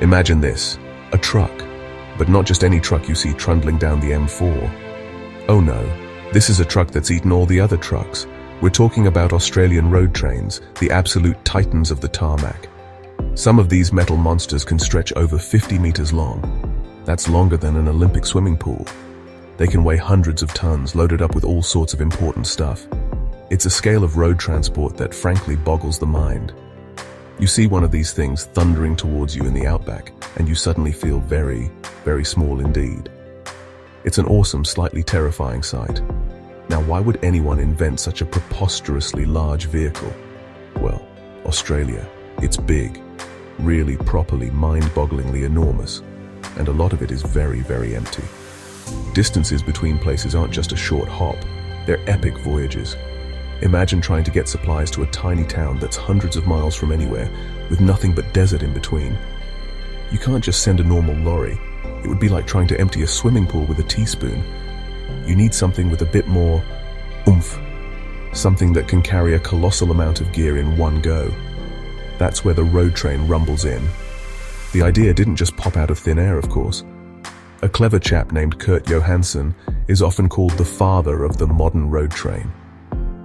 Imagine this, a truck, but not just any truck you see trundling down the M4. Oh no, this is a truck that's eaten all the other trucks. We're talking about Australian road trains, the absolute titans of the tarmac. Some of these metal monsters can stretch over 50 meters long. That's longer than an Olympic swimming pool. They can weigh hundreds of tons, loaded up with all sorts of important stuff. It's a scale of road transport that frankly boggles the mind. You see one of these things thundering towards you in the outback, and you suddenly feel very, very small indeed. It's an awesome, slightly terrifying sight. Now, why would anyone invent such a preposterously large vehicle? Well, Australia. It's big, really properly mind-bogglingly enormous, and a lot of it is very, very empty. Distances between places aren't just a short hop, they're epic voyages. Imagine trying to get supplies to a tiny town that's hundreds of miles from anywhere, with nothing but desert in between. You can't just send a normal lorry. It would be like trying to empty a swimming pool with a teaspoon. You need something with a bit more oomph, something that can carry a colossal amount of gear in one go. That's where the road train rumbles in. The idea didn't just pop out of thin air, of course. A clever chap named Kurt Johansson is often called the father of the modern road train.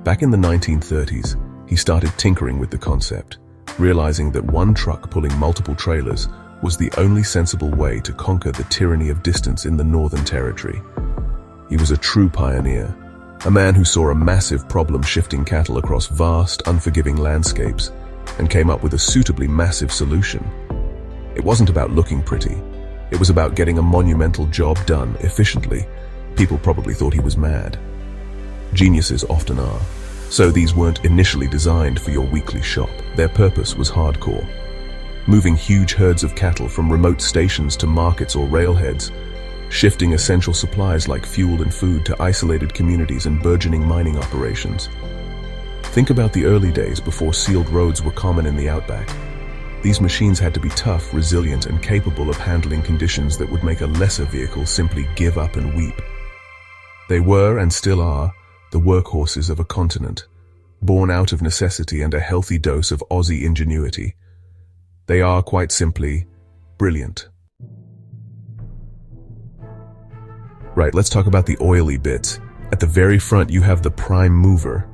Back in the 1930s, he started tinkering with the concept, realizing that one truck pulling multiple trailers was the only sensible way to conquer the tyranny of distance in the Northern Territory. He was a true pioneer, a man who saw a massive problem shifting cattle across vast, unforgiving landscapes, and came up with a suitably massive solution. It wasn't about looking pretty. It was about getting a monumental job done efficiently. People probably thought he was mad. Geniuses often are. So these weren't initially designed for your weekly shop. Their purpose was hardcore. Moving huge herds of cattle from remote stations to markets or railheads, shifting essential supplies like fuel and food to isolated communities and burgeoning mining operations. Think about the early days before sealed roads were common in the outback. These machines had to be tough, resilient, and capable of handling conditions that would make a lesser vehicle simply give up and weep. They were, and still are, the workhorses of a continent, born out of necessity and a healthy dose of Aussie ingenuity. They are, quite simply, brilliant. Right, let's talk about the oily bits. At the very front, you have the prime mover.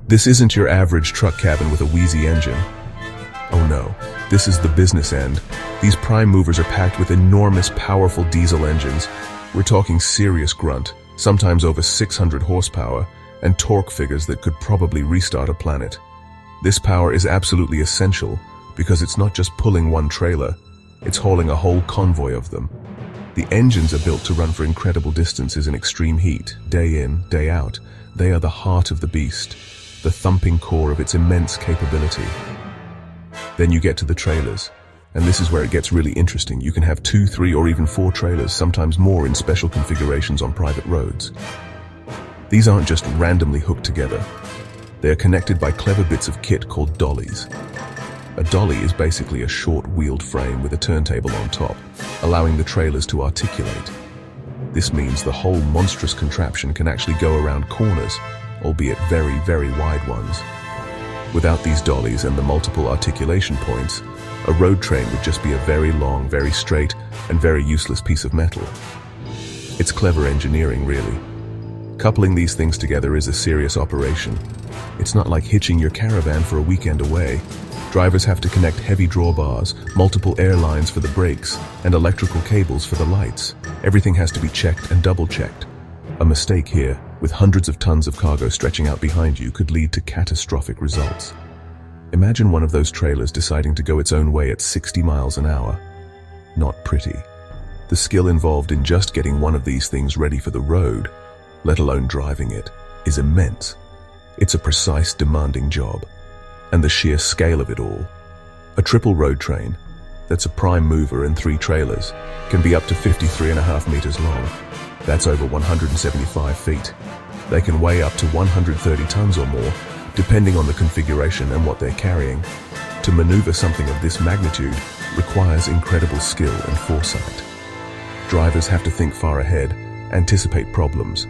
This isn't your average truck cabin with a wheezy engine. Oh no, this is the business end. These prime movers are packed with enormous, powerful diesel engines. We're talking serious grunt, sometimes over 600 horsepower, and torque figures that could probably restart a planet. This power is absolutely essential because it's not just pulling one trailer, it's hauling a whole convoy of them. The engines are built to run for incredible distances in extreme heat, day in, day out. They are the heart of the beast, the thumping core of its immense capability. Then you get to the trailers, and this is where it gets really interesting. You can have 2, 3, or even 4 trailers, sometimes more in special configurations on private roads. These aren't just randomly hooked together. They are connected by clever bits of kit called dollies. A dolly is basically a short-wheeled frame with a turntable on top, allowing the trailers to articulate. This means the whole monstrous contraption can actually go around corners, albeit very, very wide ones. Without these dollies and the multiple articulation points, a road train would just be a very long, very straight, and very useless piece of metal. It's clever engineering, really. Coupling these things together is a serious operation. It's not like hitching your caravan for a weekend away. Drivers have to connect heavy drawbars, multiple air lines for the brakes, and electrical cables for the lights. Everything has to be checked and double-checked. A mistake here, with hundreds of tons of cargo stretching out behind you, could lead to catastrophic results. Imagine one of those trailers deciding to go its own way at 60 miles an hour. Not pretty. The skill involved in just getting one of these things ready for the road, let alone driving it, is immense. It's a precise, demanding job. And the sheer scale of it all. A triple road train, that's a prime mover and 3 trailers, can be up to 53.5 meters long. That's over 175 feet. They can weigh up to 130 tons or more, depending on the configuration and what they're carrying. To maneuver something of this magnitude requires incredible skill and foresight. Drivers have to think far ahead, anticipate problems,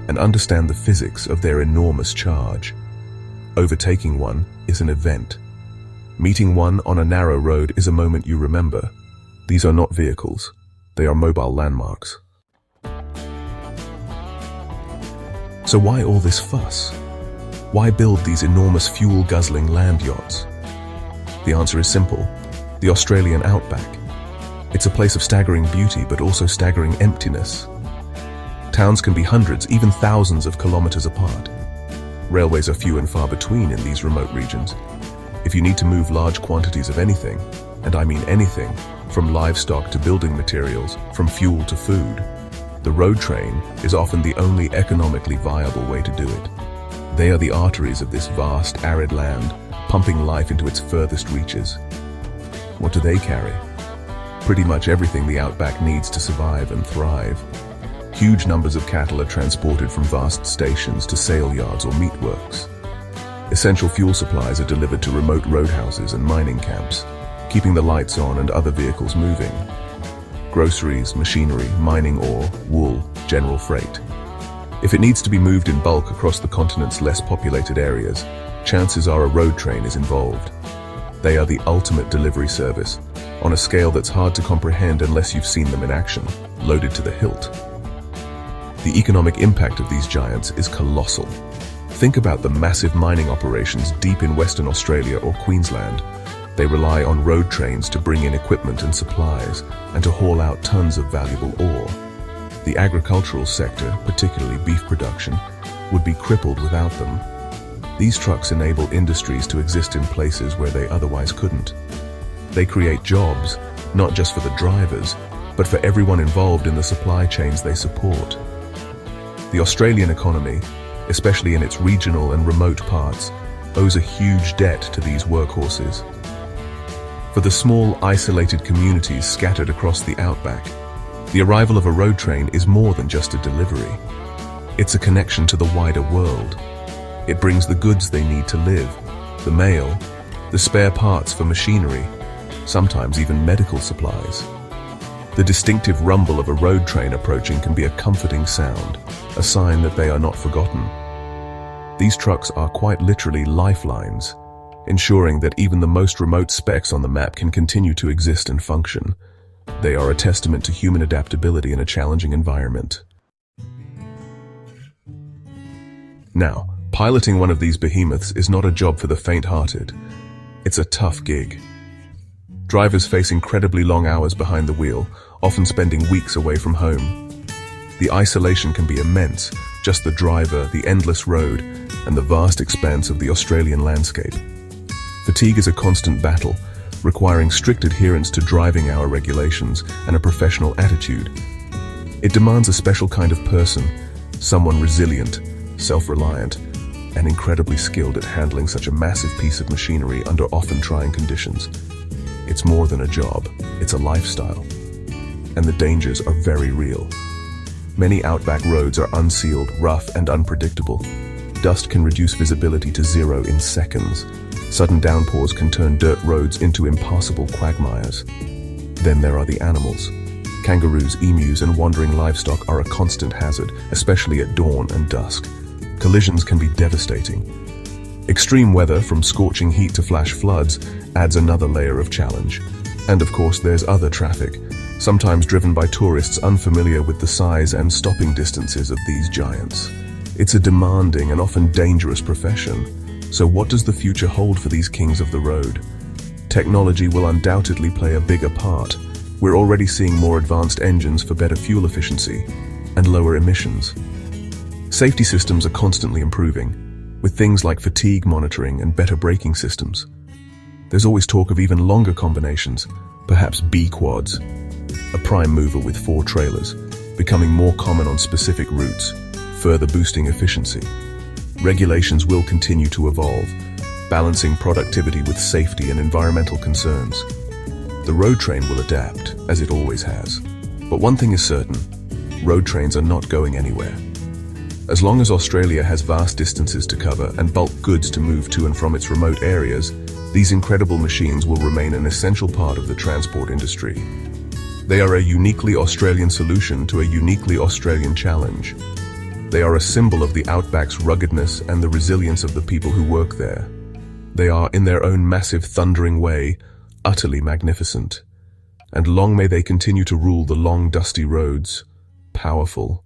and understand the physics of their enormous charge. Overtaking one is an event. Meeting one on a narrow road is a moment you remember. These are not vehicles. They are mobile landmarks. So why all this fuss? Why build these enormous fuel-guzzling land yachts? The answer is simple. The Australian outback. It's a place of staggering beauty, but also staggering emptiness. Towns can be hundreds, even thousands of kilometers apart. Railways are few and far between in these remote regions. If you need to move large quantities of anything, and I mean anything, from livestock to building materials, from fuel to food, the road train is often the only economically viable way to do it. They are the arteries of this vast, arid land, pumping life into its furthest reaches. What do they carry? Pretty much everything the outback needs to survive and thrive. Huge numbers of cattle are transported from vast stations to sale yards or meatworks. Essential fuel supplies are delivered to remote roadhouses and mining camps, keeping the lights on and other vehicles moving. Groceries, machinery, mining ore, wool, general freight. If it needs to be moved in bulk across the continent's less populated areas, chances are a road train is involved. They are the ultimate delivery service, on a scale that's hard to comprehend unless you've seen them in action, loaded to the hilt. The economic impact of these giants is colossal. Think about the massive mining operations deep in Western Australia or Queensland. They rely on road trains to bring in equipment and supplies, and to haul out tons of valuable ore. The agricultural sector, particularly beef production, would be crippled without them. These trucks enable industries to exist in places where they otherwise couldn't. They create jobs, not just for the drivers, but for everyone involved in the supply chains they support. The Australian economy, especially in its regional and remote parts, owes a huge debt to these workhorses. For the small, isolated communities scattered across the outback, the arrival of a road train is more than just a delivery. It's a connection to the wider world. It brings the goods they need to live, the mail, the spare parts for machinery, sometimes even medical supplies. The distinctive rumble of a road train approaching can be a comforting sound, a sign that they are not forgotten. These trucks are quite literally lifelines, ensuring that even the most remote specks on the map can continue to exist and function. They are a testament to human adaptability in a challenging environment. Now, piloting one of these behemoths is not a job for the faint-hearted. It's a tough gig. Drivers face incredibly long hours behind the wheel, often spending weeks away from home. The isolation can be immense, just the driver, the endless road, and the vast expanse of the Australian landscape. Fatigue is a constant battle, requiring strict adherence to driving hour regulations and a professional attitude. It demands a special kind of person, someone resilient, self-reliant, and incredibly skilled at handling such a massive piece of machinery under often trying conditions. It's more than a job, it's a lifestyle. And the dangers are very real. Many outback roads are unsealed, rough, and unpredictable. Dust can reduce visibility to zero in seconds. Sudden downpours can turn dirt roads into impassable quagmires. Then there are the animals. Kangaroos, emus, and wandering livestock are a constant hazard, especially at dawn and dusk. Collisions can be devastating. Extreme weather, from scorching heat to flash floods, adds another layer of challenge. And of course, there's other traffic, sometimes driven by tourists unfamiliar with the size and stopping distances of these giants. It's a demanding and often dangerous profession. So what does the future hold for these kings of the road? Technology will undoubtedly play a bigger part. We're already seeing more advanced engines for better fuel efficiency and lower emissions. Safety systems are constantly improving, with things like fatigue monitoring and better braking systems. There's always talk of even longer combinations, perhaps B-quads, a prime mover with 4 trailers, becoming more common on specific routes, further boosting efficiency. Regulations will continue to evolve, balancing productivity with safety and environmental concerns. The road train will adapt, as it always has. But one thing is certain, road trains are not going anywhere. As long as Australia has vast distances to cover and bulk goods to move to and from its remote areas, these incredible machines will remain an essential part of the transport industry. They are a uniquely Australian solution to a uniquely Australian challenge. They are a symbol of the outback's ruggedness and the resilience of the people who work there. They are, in their own massive, thundering way, utterly magnificent. And long may they continue to rule the long, dusty roads, powerful,